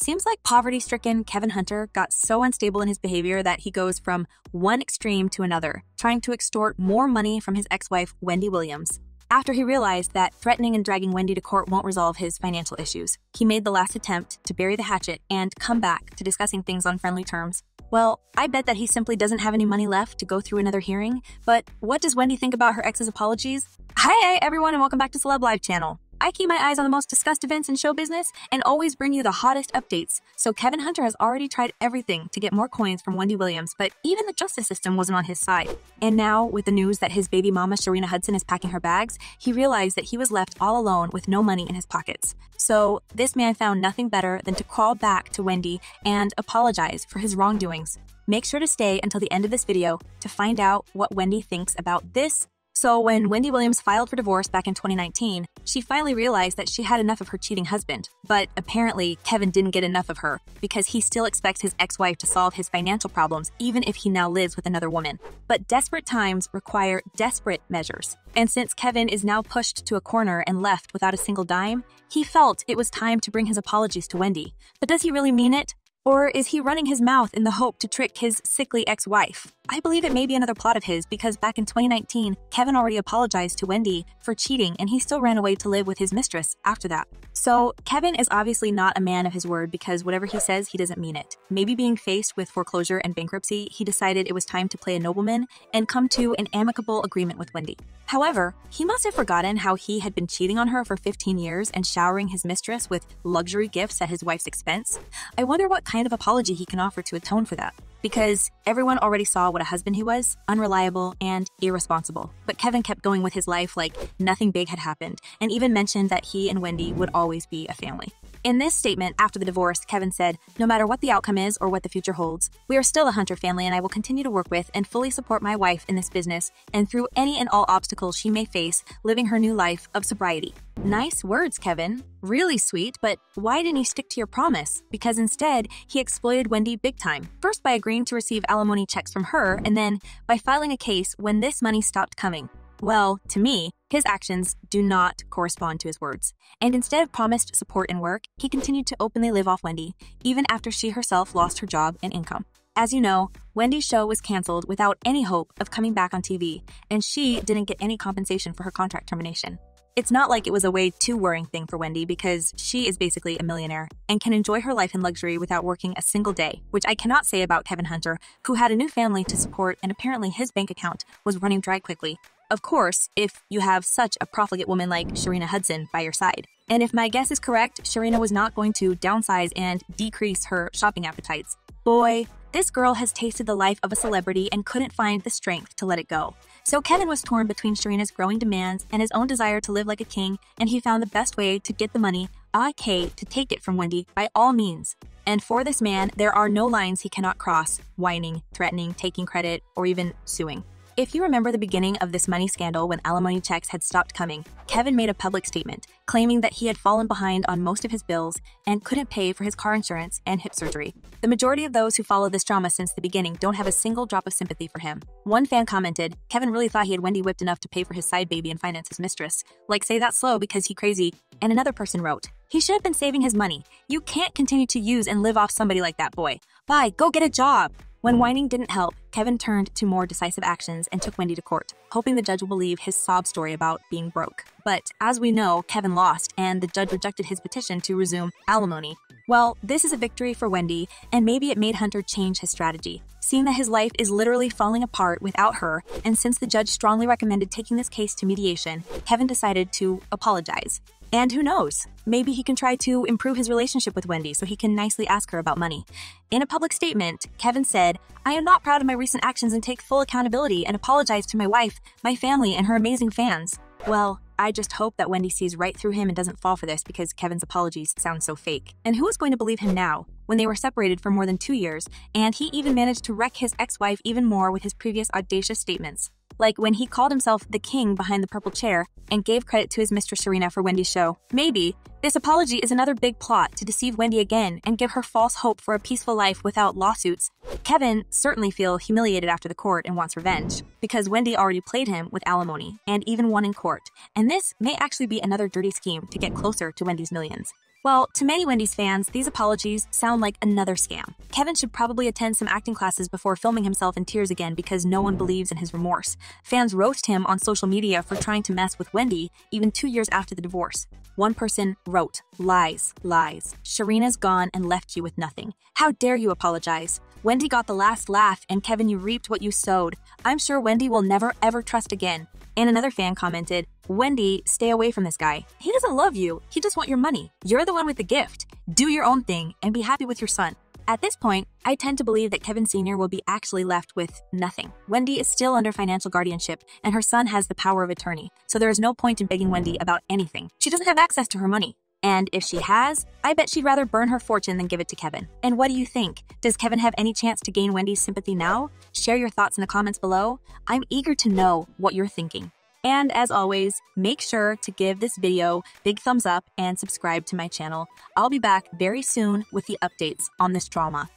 Seems like poverty-stricken Kevin Hunter got so unstable in his behavior that he goes from one extreme to another, trying to extort more money from his ex-wife, Wendy Williams. After he realized that threatening and dragging Wendy to court won't resolve his financial issues, he made the last attempt to bury the hatchet and come back to discussing things on friendly terms. Well, I bet that he simply doesn't have any money left to go through another hearing, but what does Wendy think about her ex's apologies? Hi everyone and welcome back to Celeb Live channel. I keep my eyes on the most discussed events in show business and always bring you the hottest updates. So Kevin Hunter has already tried everything to get more coins from Wendy Williams, but even the justice system wasn't on his side. And now, with the news that his baby mama Sharina Hudson is packing her bags, he realized that he was left all alone with no money in his pockets. So this man found nothing better than to crawl back to Wendy and apologize for his wrongdoings. Make sure to stay until the end of this video to find out what Wendy thinks about this. So when Wendy Williams filed for divorce back in 2019, she finally realized that she had enough of her cheating husband. But apparently, Kevin didn't get enough of her because he still expects his ex-wife to solve his financial problems even if he now lives with another woman. But desperate times require desperate measures. And since Kevin is now pushed to a corner and left without a single dime, he felt it was time to bring his apologies to Wendy. But does he really mean it? Or is he running his mouth in the hope to trick his sickly ex-wife? I believe it may be another plot of his because back in 2019, Kevin already apologized to Wendy for cheating and he still ran away to live with his mistress after that. So Kevin is obviously not a man of his word because whatever he says, he doesn't mean it. Maybe being faced with foreclosure and bankruptcy, he decided it was time to play a nobleman and come to an amicable agreement with Wendy. However, he must have forgotten how he had been cheating on her for 15 years and showering his mistress with luxury gifts at his wife's expense. I wonder what kind of apology he can offer to atone for that. Because everyone already saw what a husband he was, unreliable and irresponsible. But Kevin kept going with his life like nothing big had happened, and even mentioned that he and Wendy would always be a family. In this statement after the divorce, Kevin said, "No matter what the outcome is or what the future holds, we are still a Hunter family and I will continue to work with and fully support my wife in this business and through any and all obstacles she may face living her new life of sobriety." Nice words, Kevin. Really sweet, but why didn't you stick to your promise? Because instead, he exploited Wendy big time. First by agreeing to receive alimony checks from her, and then by filing a case when this money stopped coming. Well, to me, his actions do not correspond to his words. And instead of promised support and work, he continued to openly live off Wendy, even after she herself lost her job and income. As you know, Wendy's show was canceled without any hope of coming back on TV, and she didn't get any compensation for her contract termination. It's not like it was a way too worrying thing for Wendy because she is basically a millionaire and can enjoy her life in luxury without working a single day, which I cannot say about Kevin Hunter, who had a new family to support and apparently his bank account was running dry quickly. Of course, if you have such a profligate woman like Sharina Hudson by your side. And if my guess is correct, Sharina was not going to downsize and decrease her shopping appetites. Boy, this girl has tasted the life of a celebrity and couldn't find the strength to let it go. So Kevin was torn between Sharina's growing demands and his own desire to live like a king, and he found the best way to get the money, aka to take it from Wendy by all means. And for this man, there are no lines he cannot cross: whining, threatening, taking credit, or even suing. If you remember the beginning of this money scandal when alimony checks had stopped coming, Kevin made a public statement claiming that he had fallen behind on most of his bills and couldn't pay for his car insurance and hip surgery. The majority of those who followed this drama since the beginning don't have a single drop of sympathy for him. One fan commented, "Kevin really thought he had Wendy whipped enough to pay for his side baby and finance his mistress. Like, say that slow because he crazy." And another person wrote, "He should have been saving his money. You can't continue to use and live off somebody like that, boy. Bye, go get a job." When whining didn't help, Kevin turned to more decisive actions and took Wendy to court, hoping the judge will believe his sob story about being broke. But as we know, Kevin lost, and the judge rejected his petition to resume alimony. Well, this is a victory for Wendy, and maybe it made Hunter change his strategy. Seeing that his life is literally falling apart without her, and since the judge strongly recommended taking this case to mediation, Kevin decided to apologize. And who knows, maybe he can try to improve his relationship with Wendy so he can nicely ask her about money. In a public statement, Kevin said, "I am not proud of my recent actions and take full accountability and apologize to my wife, my family, and her amazing fans." Well, I just hope that Wendy sees right through him and doesn't fall for this because Kevin's apologies sound so fake. And who is going to believe him now, when they were separated for more than 2 years, and he even managed to wreck his ex-wife even more with his previous audacious statements? Like when he called himself the king behind the purple chair and gave credit to his mistress Sharina for Wendy's show. Maybe this apology is another big plot to deceive Wendy again and give her false hope for a peaceful life without lawsuits. Kevin certainly feels humiliated after the court and wants revenge, because Wendy already played him with alimony and even won in court. And this may actually be another dirty scheme to get closer to Wendy's millions. Well, to many Wendy's fans, these apologies sound like another scam. Kevin should probably attend some acting classes before filming himself in tears again because no one believes in his remorse. Fans roast him on social media for trying to mess with Wendy even 2 years after the divorce. One person wrote, "Lies, lies. Sharina's gone and left you with nothing. How dare you apologize? Wendy got the last laugh, and Kevin, you reaped what you sowed. I'm sure Wendy will never ever trust again." And another fan commented, "Wendy, stay away from this guy. He doesn't love you. He just wants your money. You're the one with the gift. Do your own thing and be happy with your son." At this point, I tend to believe that Kevin Sr. will be actually left with nothing. Wendy is still under financial guardianship, and her son has the power of attorney, so there is no point in begging Wendy about anything. She doesn't have access to her money. And if she has, I bet she'd rather burn her fortune than give it to Kevin. And what do you think? Does Kevin have any chance to gain Wendy's sympathy now? Share your thoughts in the comments below. I'm eager to know what you're thinking. And as always, make sure to give this video big thumbs up and subscribe to my channel. I'll be back very soon with the updates on this drama.